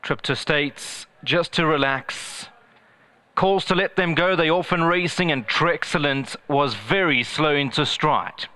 Trip to States just to relax. Calls to let them go. They often racing, and Trexcellent was very slow into stride.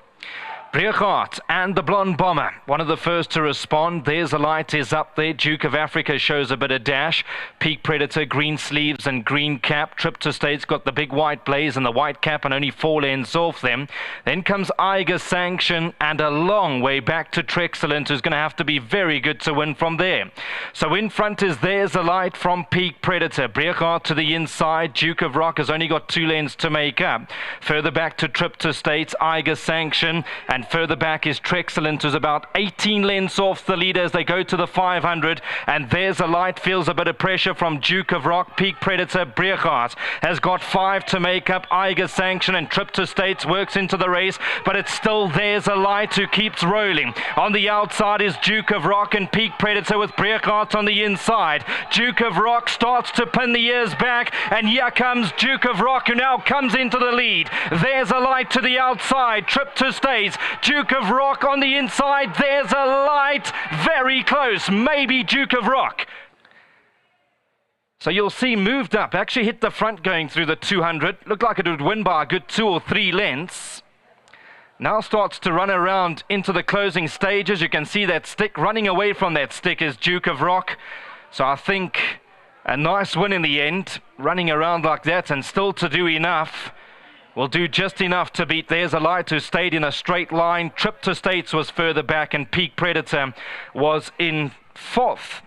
Breergaard and the Blonde Bomber, one of the first to respond. There's a light is up there. Duke of Africa shows a bit of dash. Peak Predator, green sleeves and green cap. Trip to States got the big white blaze and the white cap and only 4 lengths off them. Then comes Eiger Sanction and a long way back to Trexcellent, who's going to have to be very good to win from there. So in front is There's a Light from Peak Predator. Breergaard to the inside. Duke of Rock has only got 2 lengths to make up. Further back to Trip to States, Eiger Sanction, and further back is Trexcellent, who's about 18 lengths off the leader as they go to the 500. And There's a Light feels a bit of pressure from Duke of Rock. Peak Predator, Breergaard has got 5 to make up. Eiger Sanction and Trip to States works into the race, but it's still There's a Light who keeps rolling. On the outside is Duke of Rock and Peak Predator with Breergaard on the inside. Duke of Rock starts to pin the ears back, and here comes Duke of Rock, who now comes into the lead. There's a Light to the outside. Trip to States, Duke of Rock on the inside. There's a Light, very close, maybe Duke of Rock. So you'll see moved up, actually hit the front going through the 200. Looked like it would win by a good 2 or 3 lengths. Now starts to run around into the closing stages. You can see that stick. Running away from that stick is Duke of Rock. So I think a nice win in the end. Running around like that and still to do enough. Will do just enough to beat There's a Light, who stayed in a straight line. Trip to States was further back, and Peak Predator was in 4th.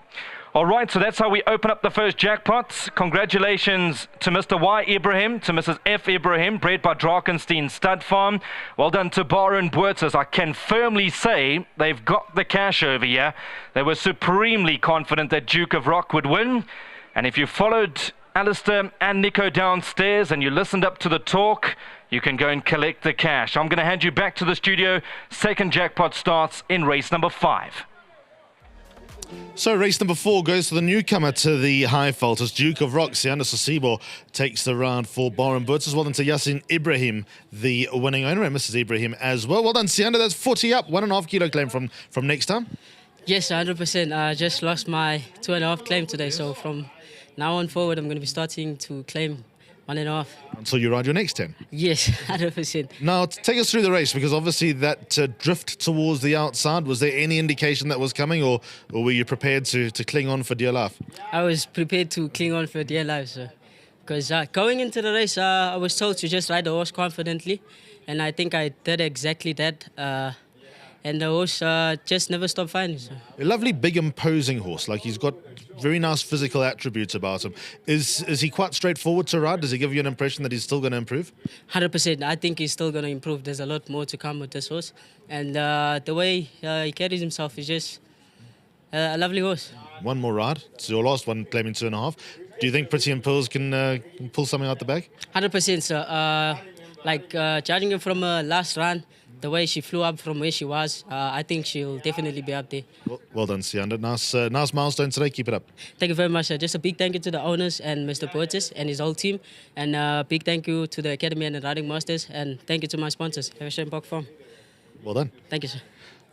All right, so that's how we open up the first jackpots. Congratulations to Mr. Y. Ibrahim, to Mrs. F. Ibrahim, bred by Drakenstein Stud Farm. Well done to Bar and Boerters. I can firmly say they've got the cash over here. They were supremely confident that Duke of Rock would win. And if you followed Alistair and Nico downstairs and you listened up to the talk, you can go and collect the cash. I'm going to hand you back to the studio. Second jackpot starts in race number 5. So race number 4 goes to the newcomer to the high fault as Duke of Rock. Sianda Sasibo takes the round for Bar and Boots. Well done to Yasin Ibrahim, the winning owner, and Mrs. Ibrahim as well. Well done, Sianda. That's 40 up. 1.5 kilo claim from next time. Yes, 100%. I just lost my 2.5 claim today, so from now on forward, I'm going to be starting to claim 1.5. Until you ride your next 10. Yes, 100%. Now, take us through the race, because obviously that drift towards the outside, was there any indication that was coming, or were you prepared to cling on for dear life? I was prepared to cling on for dear life, sir. Because going into the race, I was told to just ride the horse confidently, and I think I did exactly that. And the horse just never stopped fighting. So. A lovely, big, imposing horse. Like, he's got very nice physical attributes about him. Is he quite straightforward to ride? Does he give you an impression that he's still going to improve? 100%. I think he's still going to improve. There's a lot more to come with this horse. And the way he carries himself is just a lovely horse. One more ride. It's your last one, claiming 2.5. Do you think Pretty and Pearls can pull something out the bag? 100%, sir. Judging her from her last run, the way she flew up from where she was, I think she'll definitely be up there. Well done, Sianda. Nice milestone today. Keep it up. Thank you very much, sir. Just a big thank you to the owners and Mr. Boerters and his whole team. And a big thank you to the Academy and the Riding Masters. And thank you to my sponsors, Park Farm. Well done. Thank you, sir.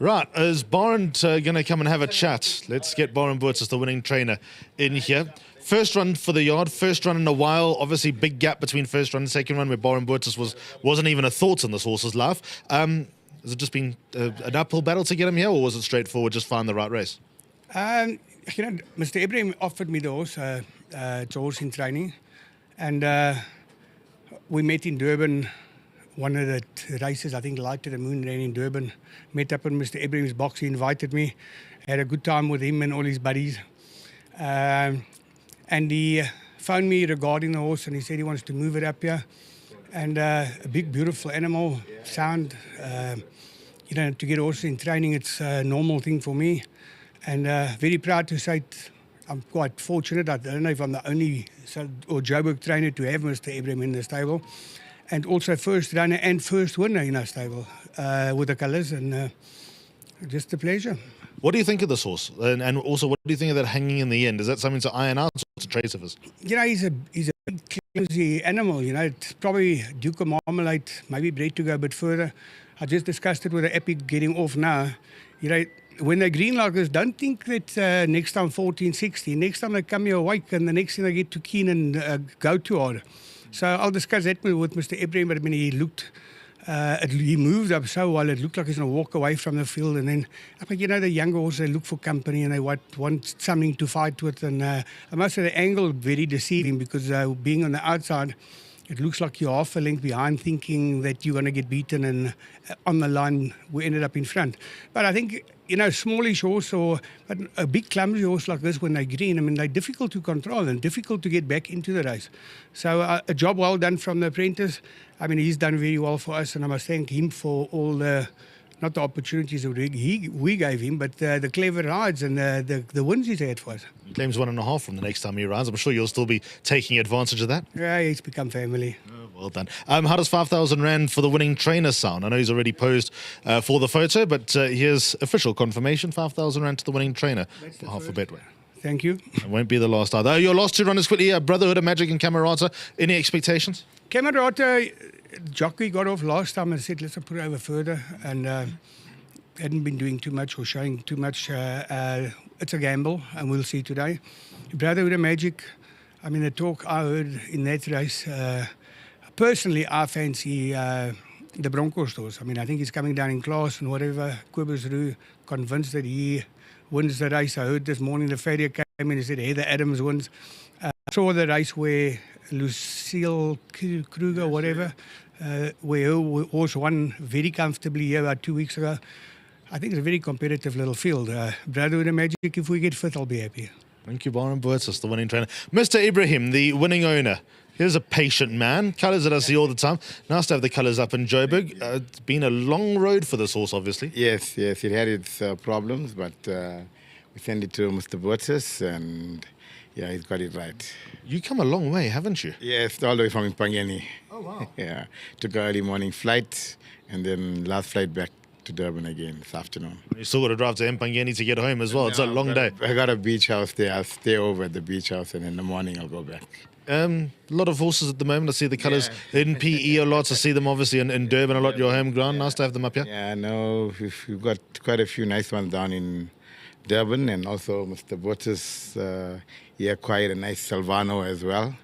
Right, is Byron going to come and have a chat? Let's get Byron Boerters, the winning trainer, in here. First run for the yard, first run in a while. Obviously, big gap between first run and second run, where Byron Boerters wasn't even a thought in this horse's life. Has it just been an uphill battle to get him here, or was it straightforward, just find the right race? Mr. Ibrahim offered me the horse, it's a horse in training, and we met in Durban. One of the races, I think, Light to the Moon ran in Durban. Met up in Mr. Ibrahim's box. He invited me. Had a good time with him and all his buddies. And he phoned me regarding the horse, and he said he wants to move it up here. And a big, beautiful animal, sound. To get a horse in training, it's a normal thing for me. And very proud to say I'm quite fortunate. I don't know if I'm the only or Joburg trainer to have Mr. Ibrahim in the stable. And also first runner and first winner in our stable with the colours, and just a pleasure. What do you think of this horse? And also, what do you think of that hanging in the end? Is that something to iron out, or to trace of us? He's a big, clumsy animal. It's probably Duke of Marmalade, maybe bred to go a bit further. I just discussed it with the Epic getting off now. when they green like this, don't think that next time 14, 16. Next time they come here awake and the next thing they get too keen and go too hard. So I'll discuss that with Mr. Ibrahim, but I mean, he looked, he moved up so well, it looked like he's going to walk away from the field. And then, I think, you know, the younger horses, they look for company and they want something to fight with. And I must say the angle very deceiving because being on the outside, it looks like you're half a length behind thinking that you're going to get beaten and on the line we ended up in front. But I think, you know, smallish horse but a big clumsy horse like this when they're green, I mean, they're difficult to control and difficult to get back into the race. So a job well done from the apprentice. I mean, he's done very well for us and I must thank him for all the, not the opportunities that we gave him, but the clever rides and the wins he's had for us. He claims 1.5 from the next time he rides. I'm sure you'll still be taking advantage of that. Yeah, it's become family. Oh, well done. How does 5,000 Rand for the winning trainer sound? I know he's already posed for the photo, but here's official confirmation, 5,000 Rand to the winning trainer for half a Betway. Thank you. It won't be the last either. Your last two runners quickly, Brotherhood of Magic and Camerata. Any expectations? Camerata, jockey got off last time and said, let's put it over further. And hadn't been doing too much or showing too much. It's a gamble, and we'll see today. Brotherhood of Magic, I mean, the talk I heard in that race, personally, I fancy the Broncos horse. I mean, I think he's coming down in class and whatever. Kobus Roo convinced that he wins the race. I heard this morning the farrier came in and said, Heather Adams wins. I saw the race where Lucille Kruger, whatever, where her horse won very comfortably here about 2 weeks ago. I think it's a very competitive little field. Brotherhood of Magic, if we get fifth, I'll be happy. Thank you, Byron Burtis, the winning trainer. Mr. Ibrahim, the winning owner. Here's a patient man. Colours that I see all the time. Nice to have the colours up in Joburg. It's been a long road for this horse, obviously. Yes, it had its problems, but we sent it to Mr. Burtis and yeah, he's got it right. You come a long way, haven't you? Yes, all the way from Mpangeni. Oh, wow. Yeah, took an early morning flight and then last flight back to Durban again this afternoon. You still got to drive to Mpangeni to get home as well. It's a long day. I got a beach house there. I'll stay over at the beach house and in the morning I'll go back. A lot of horses at the moment. I see the colours in PE a lot. I see them obviously in Durban a lot, your home ground. Nice to have them up here. Yeah, no, we've got quite a few nice ones down in Durban, and also Mr. Burtis, he acquired a nice Salvano as well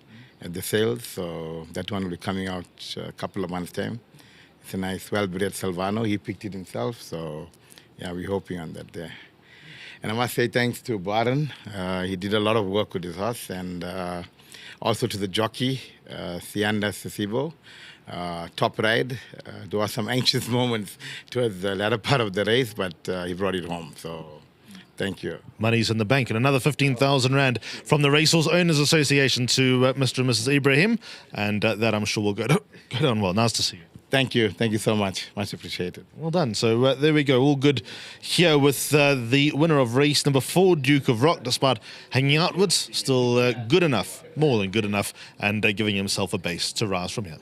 at the sales, so that one will be coming out a couple of months' time. It's a nice, well-bred Salvano. He picked it himself, so yeah, we're hoping on that there. And I must say thanks to Baran. He did a lot of work with his horse, and also to the jockey, Sianda Sisibo. Top ride. There were some anxious moments towards the latter part of the race, but he brought it home, so thank you. Money's in the bank, and another 15,000 Rand from the Racehorse Owners Association to Mr. and Mrs. Ibrahim, and that I'm sure will go down well. Nice to see you. Thank you so much. Much appreciated. Well done. So there we go. All good here with the winner of race number 4, Duke of Rock, despite hanging outwards. Still good enough, more than good enough, and giving himself a base to rise from here.